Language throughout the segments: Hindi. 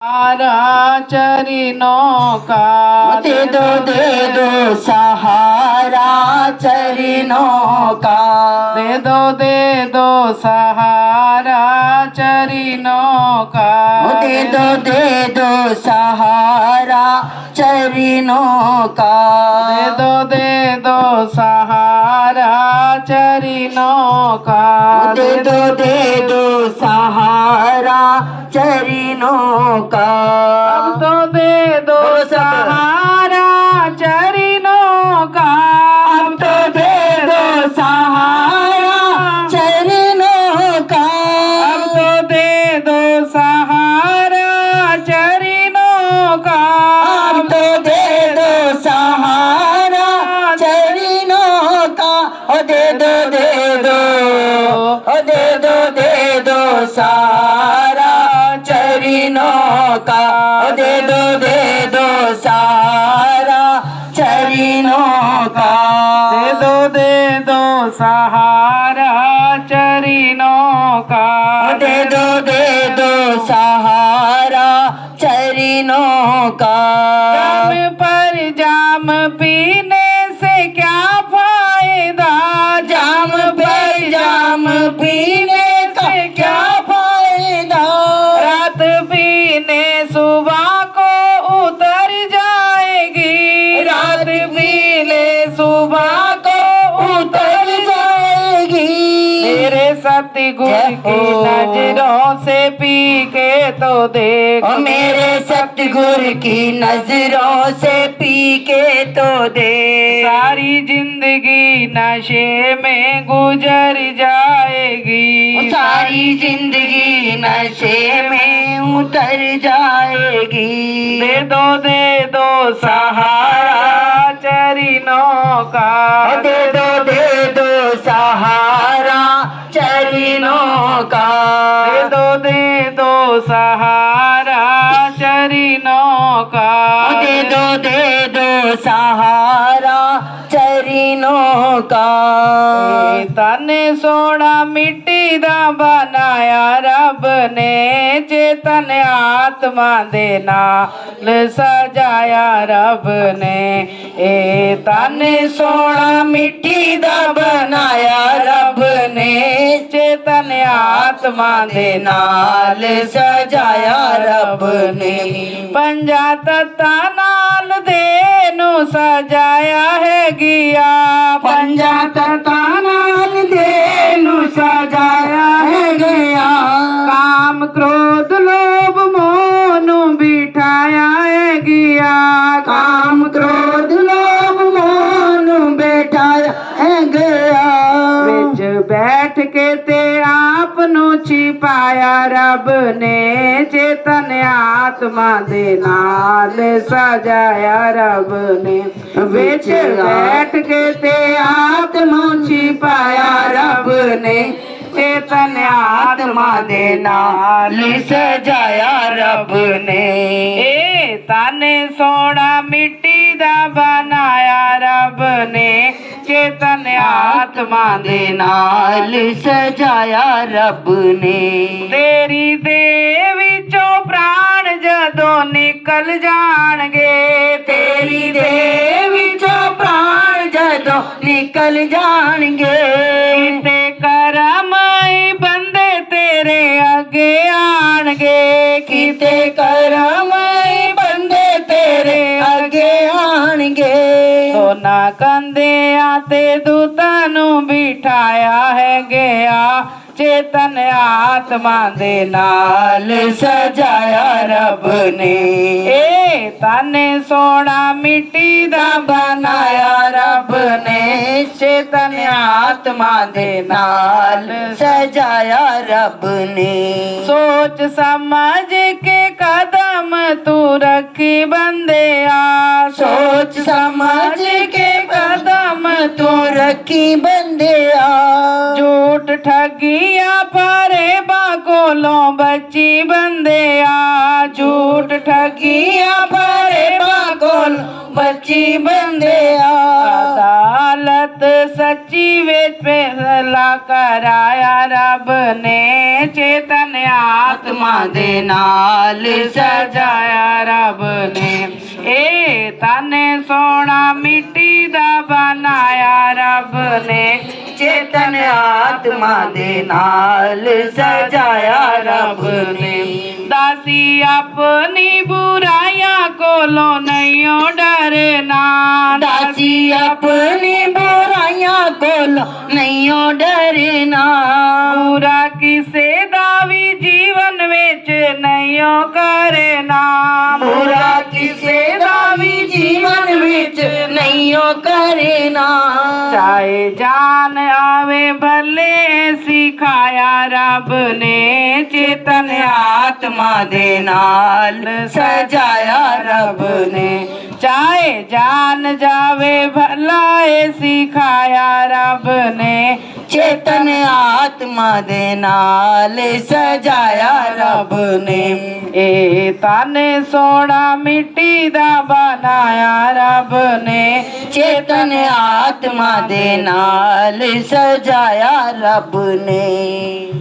सहारा चरणों का दे दो सहारा चरणों का। दे दो सहारा चरणों का। दे दो सहारा चरणों का। दे दो सहारा चरणों का। दे दो सहारा चरणों का। अब तो दे दो सहारा चरणों का। अब तो दे दो सहारा चरणों का। अब तो दे दो सहारा चरणों का। अब तो दे दो सहारा चरणों का। ओ दे दो ओ दे दो सहारा चरणों का। ओ दे दो सहारा चरणों का। दे दो सहारा चरणों का। दे दो सहारा चरणों का। जाम पर जाम पीने से क्या फायदा। जाम पर जाम पीने से क्या फायदा। रात पीने सुबह को उतर जाएगी। रात पीने सुबह को उतर जाएगी। मेरे सतगुरु की नजरों से पी के तो देख। ओ मेरे सतगुरु की नजरों से पी के तो देख। सारी जिंदगी नशे में गुजर जाएगी। सारी जिंदगी नशे में उतर जाएगी। दे दो सहारा चरणों का। दे दो सहारा चरणों का। दे दो सहारा चरणों का। दे दो सहारा चरणों का। तन सोना मिट्टी दा बनाया रब ने। चेतन आत्मा दे नाल सजाया रब ने। ए तन सोना मिट्टी दा बनाया रब ने। चेतन आत्मा दे नाल सजाया रब ने। पंजा तत्ता नाल दे नु सजाया है गिया। पंजा तत्ता नाल दे नु सजाया है गया। काम क्रोध लोभ मोह नु बिठाया है गिया। काम क्रोध लोभ मोह नु बैठाया है गया। विच बैठ के ते आप नु छिपाया रब ने। चेतन आत्मा दे नाल सजाया रब ने। विच बैठ के ते आत्मा छिपाया रब ने। चेतन आत्मा दे नाल सजाया रब ने। ए तन सोना मिट्टी दा बनाया रब ने। चेतन आत्मा दे नाल सजाया रब ने। तेरी दे विचों प्राण जदों निकल जाणगे। तेरी दे विचों प्राण जदों निकल जाणगे। किते करम बंदे तेरे अगे आणगे। किते करम बंदे तेरे अगे आणगे। सोना कंधियां ते दूतां नू बिठाया है गया। चेतन आत्मा दे नाल सजाया रब ने। ए तन सोना मिट्टी दा बनाया रब ने। चेतन आत्मा दे नाल सजाया रब ने। सोच समझ के कदम तू रखी बंदिया। सोच समझ के कदम तू रखी बंदिया। झूठ ठगिया पारे बाकोलों बची बंदिया। झूठ ठगिया पारे बाकोलों बची बंदिया। अदालत सत सच्ची वेद फैसला कराया रब ने, चेतन आत्मा दे नाल सजाया रब ने। ए तन सोना मिट्टी दा बनाया रब ने, चेतन आत्मा दे नाल सजाया रब ने। दासी अपनी बुराइयां कोलों नहीं डरना, दासी अपनी बुराइयां कोलों नहीं डरना। बुरा किसे दा भी जीवन विच नहीं करना, बुरा किसे दा भी जीवन विच नहीं करना। चाहे जान आवे भले सिखाया रब ने, चेतन आत्मा दे नाल सजाया रब ने। चाहे जान जावे भला सिखाया रब ने, चेतन आत्मा दे नाल सजाया रब ने। ए तन सोना मिट्टी दा बनाया रब ने, चेतन आत्मा दे नाल सजाया रब ने।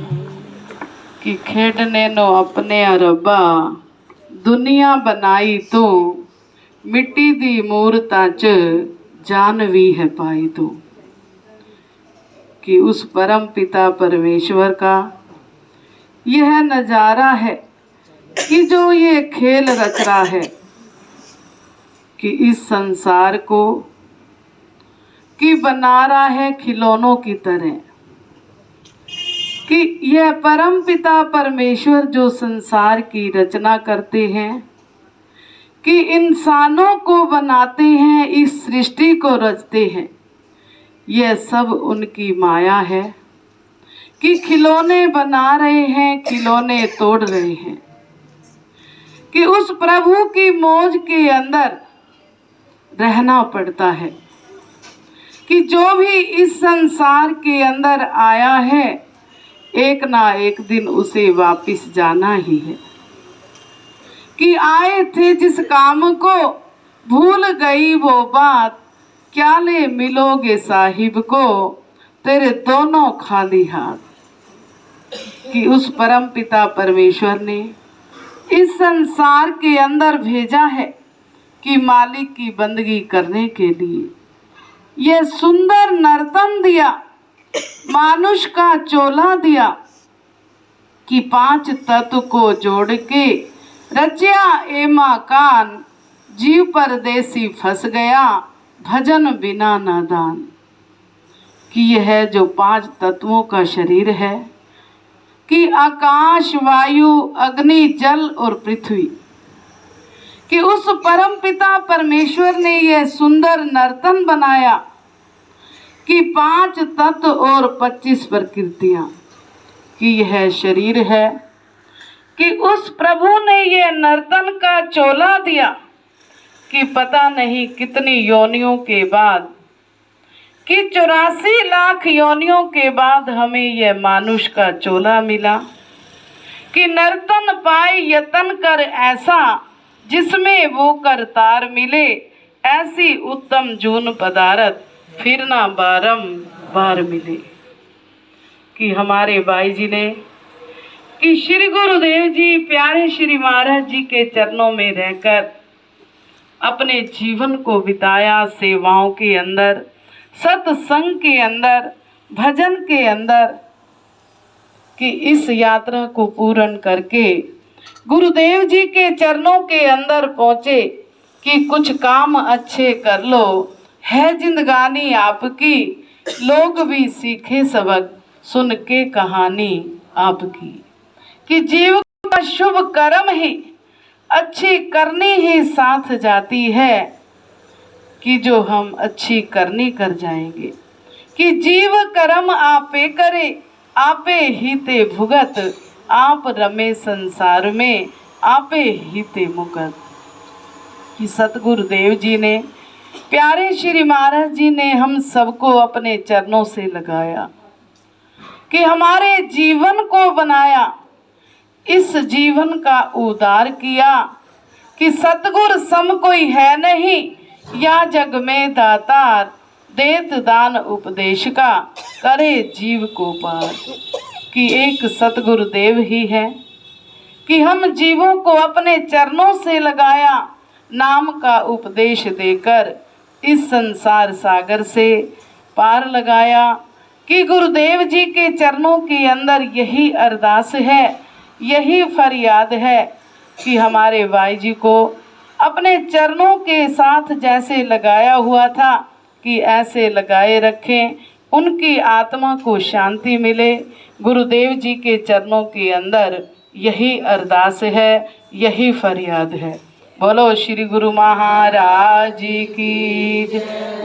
कि खेडने नो अपने रब्बा दुनिया बनाई तू, मिट्टी दी मूरता च जान भी है पाई तू। कि उस परम पिता परमेश्वर का यह नजारा है कि जो ये खेल रच रहा है कि इस संसार को कि बना रहा है खिलौनों की तरह। कि यह परम पिता परमेश्वर जो संसार की रचना करते हैं, कि इंसानों को बनाते हैं, इस सृष्टि को रचते हैं, यह सब उनकी माया है। कि खिलौने बना रहे हैं, खिलौने तोड़ रहे हैं। कि उस प्रभु की मौज के अंदर रहना पड़ता है। कि जो भी इस संसार के अंदर आया है, एक ना एक दिन उसे वापस जाना ही है। कि आए थे जिस काम को भूल गई वो बात, क्या ले मिलोगे साहिब को तेरे दोनों खाली हाथ। कि उस परम पिता परमेश्वर ने इस संसार के अंदर भेजा है कि मालिक की बंदगी करने के लिए यह सुंदर नर्तन दिया, मानुष का चोला दिया। कि 5 तत्व को जोड़ के रचिया ए मकान, जीव परदेसी फंस गया भजन बिना नादान। कि यह जो 5 तत्वों का शरीर है, कि आकाश वायु अग्नि जल और पृथ्वी, कि उस परम पिता परमेश्वर ने यह सुंदर नर्तन बनाया। कि 5 तत्व और 25 प्रकृतियां, कि यह शरीर है। कि उस प्रभु ने यह नर्तन का चोला दिया कि पता नहीं कितनी योनियों के बाद, कि 84 लाख योनियों के बाद हमें यह मानुष का चोला मिला। कि नर्तन पाए यतन कर ऐसा, जिसमें वो करतार मिले, ऐसी उत्तम जून पदारथ फिर ना बारंबार मिले। कि हमारे भाई जी ने कि श्री गुरुदेव जी प्यारे श्री महाराज जी के चरणों में रहकर अपने जीवन को बिताया, सेवाओं के अंदर, सत्संग के अंदर, भजन के अंदर। कि इस यात्रा को पूर्ण करके गुरुदेव जी के चरणों के अंदर पहुँचे कि कुछ काम अच्छे कर लो, है जिंदगानी आपकी, लोग भी सीखे सबक सुन के कहानी आपकी। कि जीव का शुभ कर्म ही अच्छी करनी ही साथ जाती है, कि जो हम अच्छी करनी कर जाएंगे। कि जीव कर्म आपे करे, आपे ही ते भुगत, आप रमे संसार में, आपे ही ते मुकत। कि सतगुरुदेव जी ने, प्यारे श्री महाराज जी ने हम सबको अपने चरणों से लगाया, कि हमारे जीवन को बनाया, इस जीवन का उद्धार किया। कि सतगुर सम कोई है नहीं, या जग में दातार, देत दान उपदेश का, करे जीव को पार। कि एक सतगुरुदेव ही है कि हम जीवों को अपने चरणों से लगाया, नाम का उपदेश देकर इस संसार सागर से पार लगाया। कि गुरुदेव जी के चरणों के अंदर यही अरदास है, यही फरियाद है कि हमारे भाई जी को अपने चरणों के साथ जैसे लगाया हुआ था कि ऐसे लगाए रखें, उनकी आत्मा को शांति मिले। गुरुदेव जी के चरणों के अंदर यही अरदास है, यही फरियाद है। बोलो श्री गुरु महाराज की जय।